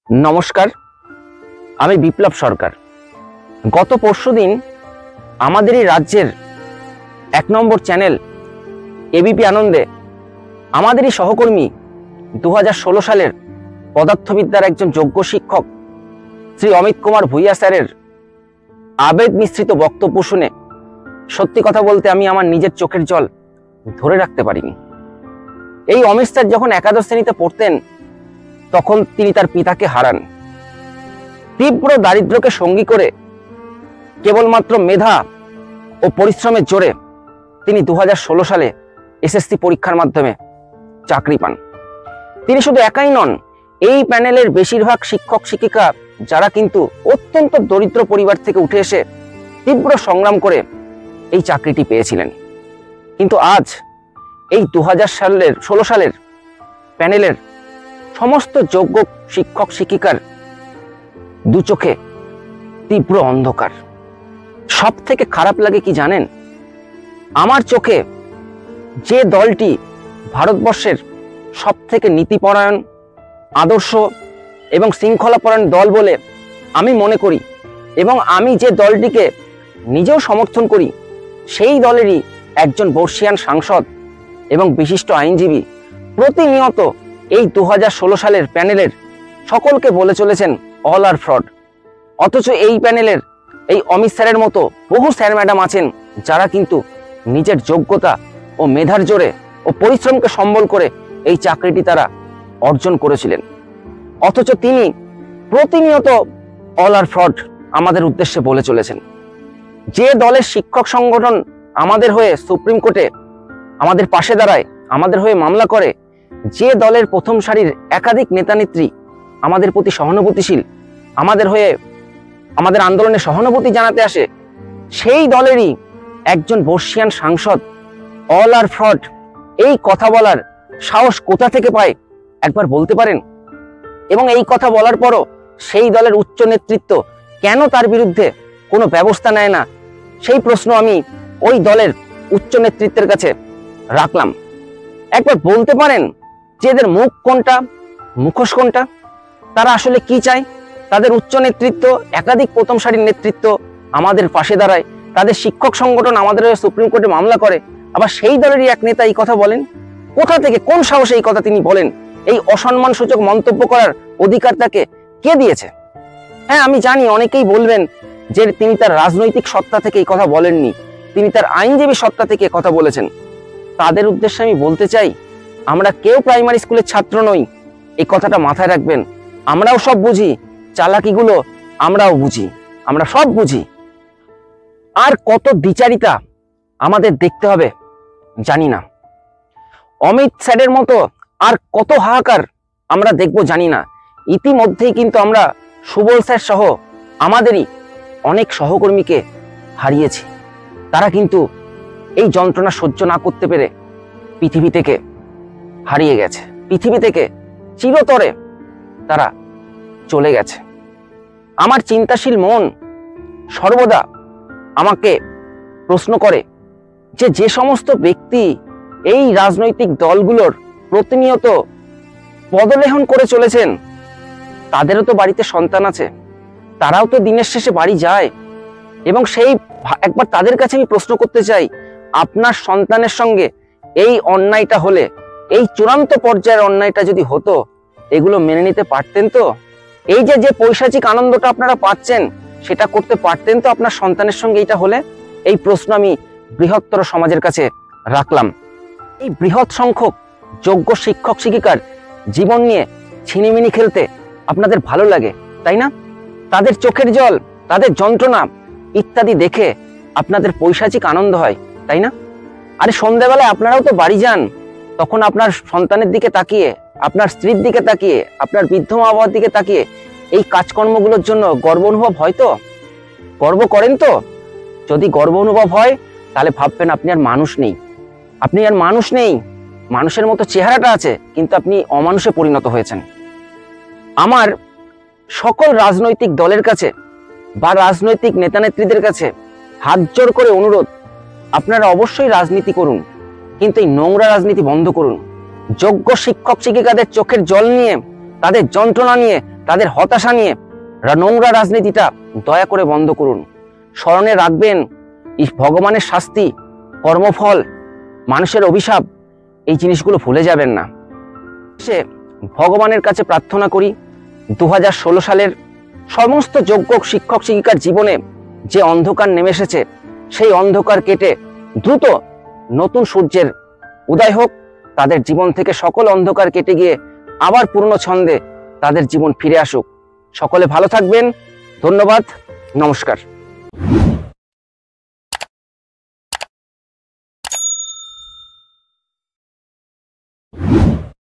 নমস্কার, আমি বিপ্লব সরকার। গত পরশুদিন আমাদেরই রাজ্যের ১ নম্বর চ্যানেল এবিপি আনন্দে আমাদেরই সহকর্মী ২০১৬ সালের পদার্থবিদ্যার একজন যোগ্য শিক্ষক শ্রী অমিত কুমার ভূঁইয়া স্যারের আবেগ মিশ্রিত বক্তব্য শুনে সত্যি কথা বলতে আমি আমার নিজের চোখের জল ধরে রাখতে পারিনি। এই অমিত স্যার যখন একাদশ শ্রেণীতে পড়তেন তখন তিনি তার পিতাকে হারান। তীব্র দারিদ্র্যকে সঙ্গী করে কেবলমাত্র মেধা ও পরিশ্রমের জোরে তিনি ২০১৬ সালে এসএসসি পরীক্ষার মাধ্যমে চাকরি পান। তিনি শুধু একাই নন, এই প্যানেলের বেশিরভাগ শিক্ষক শিক্ষিকা যারা কিন্তু অত্যন্ত দরিদ্র পরিবার থেকে উঠে এসে তীব্র সংগ্রাম করে এই চাকরিটি পেয়েছিলেন। কিন্তু আজ এই ২০১৬ সালের প্যানেলের সমস্ত যোগ্য শিক্ষক শিক্ষিকার দু চোখে তীব্র অন্ধকার। সব থেকে খারাপ লাগে কি জানেন? আমার চোখে যে দলটি ভারতবর্ষের সব থেকে নীতিপরায়ণ, আদর্শ এবং শৃঙ্খলাপরায়ণ দল বলে আমি মনে করি এবং আমি যে দলটিকে নিজেও সমর্থন করি, সেই দলেরই একজন বর্ষীয়ান সাংসদ এবং বিশিষ্ট আইনজীবী প্রতিনিয়ত এই ২০১৬ সালের প্যানেলের সকলকে বলে চলেছেন অল আর ফ্রড। অথচ এই প্যানেলের এই অমিত স্যারের মতো বহু স্যার ম্যাডাম আছেন যারা কিন্তু নিজের যোগ্যতা ও মেধার জোরে ও পরিশ্রমকে সম্বল করে এই চাকরিটি তারা অর্জন করেছিলেন। অথচ তিনি প্রতিনিয়ত অল আর ফ্রড আমাদের উদ্দেশ্যে বলে চলেছেন। যে দলের শিক্ষক সংগঠন আমাদের হয়ে সুপ্রিম কোর্টে আমাদের পাশে দাঁড়ায়, আমাদের হয়ে মামলা করে, যে দলের প্রথম সারির একাধিক নেতানেত্রী আমাদের প্রতি সহানুভূতিশীল, আমাদের হয়ে আমাদের আন্দোলনে সহানুভূতি জানাতে আসে, সেই দলেরই একজন বর্ষীয়ান সাংসদ অল আর ফ্রড এই কথা বলার সাহস কোথা থেকে পায় একবার বলতে পারেন? এবং এই কথা বলার পরও সেই দলের উচ্চ নেতৃত্ব কেন তার বিরুদ্ধে কোনো ব্যবস্থা নেয় না, সেই প্রশ্ন আমি ওই দলের উচ্চ নেতৃত্বের কাছে রাখলাম। একবার বলতে পারেন যে এদের মুখ কোনটা, মুখোশ কোনটা? তারা আসলে কি চায়? তাদের উচ্চ নেতৃত্ব, একাধিক প্রথম সারির নেতৃত্ব আমাদের পাশে দাঁড়ায়, তাদের শিক্ষক সংগঠন আমাদের সুপ্রিম কোর্টে মামলা করে, আবার সেই দলেরই এক নেতা এই কথা বলেন। কোথা থেকে, কোন সাহসে এই কথা তিনি বলেন? এই অসম্মানসূচক মন্তব্য করার অধিকার তাকে কে দিয়েছে? হ্যাঁ, আমি জানি অনেকেই বলবেন যে তিনি তার রাজনৈতিক সত্তা থেকে এই কথা বলেননি, তিনি তার আইনজীবী সত্তা থেকে কথা বলেছেন। তাদের উদ্দেশ্যে আমি বলতে চাই, আমরা কেউ প্রাইমারি স্কুলের ছাত্র নই, এই কথাটা মাথায় রাখবেন। আমরাও সব বুঝি, চালাকিগুলো আমরাও বুঝি, আমরা সব বুঝি। আর কত দ্বিচারিতা আমাদের দেখতে হবে জানি না। অমিত স্যারের মতো আর কত হাহাকার আমরা দেখব জানি না। ইতিমধ্যেই কিন্তু আমরা সুবল স্যার সহ আমাদেরই অনেক সহকর্মীকে হারিয়েছি। তারা কিন্তু এই যন্ত্রণা সহ্য না করতে পেরে পৃথিবী থেকে হারিয়ে গেছে, পৃথিবী থেকে চিরতরে তারা চলে গেছে। আমার চিন্তাশীল মন সর্বদা আমাকে প্রশ্ন করে যে যে সমস্ত ব্যক্তি এই রাজনৈতিক দলগুলোর প্রতিনিয়ত পদলেহন করে চলেছেন, তাদেরও তো বাড়িতে সন্তান আছে, তারাও তো দিনের শেষে বাড়ি যায়। এবং সেই একবার তাদের কাছে আমি প্রশ্ন করতে চাই, আপনার সন্তানের সঙ্গে এই অন্যায়টা হলে, এই চূড়ান্ত পর্যায়ের অন্যায়টা যদি হতো, এগুলো মেনে নিতে পারতেন তো? এই যে পৈশাচিক আনন্দটা আপনারা পাচ্ছেন, সেটা করতে পারতেন তো আপনার সন্তানের সঙ্গে এইটা হলে? এই প্রশ্ন আমি বৃহত্তর সমাজের কাছে রাখলাম। এই বৃহৎ সংখ্যক যোগ্য শিক্ষক শিক্ষিকার জীবন নিয়ে ছিনিমিনি খেলতে আপনাদের ভালো লাগে, তাই না? তাদের চোখের জল, তাদের যন্ত্রণা ইত্যাদি দেখে আপনাদের পৈশাচিক আনন্দ হয়, তাই না? আরে সন্ধ্যাবেলায় আপনারাও তো বাড়ি যান, তখন আপনার সন্তানের দিকে তাকিয়ে, আপনার স্ত্রীর দিকে তাকিয়ে, আপনার বৃদ্ধ মা বাবার দিকে তাকিয়ে এই কাজকর্মগুলোর জন্য গর্ব অনুভব হয় তো? গর্ব করেন তো? যদি গর্ব অনুভব হয় তাহলে ভাববেন আপনি আর মানুষ নেই, আপনি আর মানুষ নেই। মানুষের মতো চেহারাটা আছে, কিন্তু আপনি অমানুষে পরিণত হয়েছেন। আমার সকল রাজনৈতিক দলের কাছে বা রাজনৈতিক নেতানেত্রীদের কাছে হাত জোর করে অনুরোধ, আপনারা অবশ্যই রাজনীতি করুন, কিন্তু এই নোংরা রাজনীতি বন্ধ করুন। যোগ্য শিক্ষক শিক্ষিকাদের চোখের জল নিয়ে, তাদের যন্ত্রণা নিয়ে, তাদের হতাশা নিয়ে নোংরা রাজনীতিটা দয়া করে বন্ধ করুন। স্মরণে রাখবেন, এই ভগবানের শাস্তি, কর্মফল, মানুষের অভিশাপ, এই জিনিসগুলো ভুলে যাবেন না। সে ভগবানের কাছে প্রার্থনা করি 2016 সালের সমস্ত যোগ্য শিক্ষক শিক্ষিকার জীবনে যে অন্ধকার নেমে এসেছে, সেই অন্ধকার কেটে দ্রুত নতুন সূর্যের উদয় হোক, তাদের জীবন থেকে সকল অন্ধকার কেটে গিয়ে আবার পূর্ণ ছন্দে তাদের জীবন ফিরে আসুক। সকলে ভালো থাকবেন। ধন্যবাদ। নমস্কার।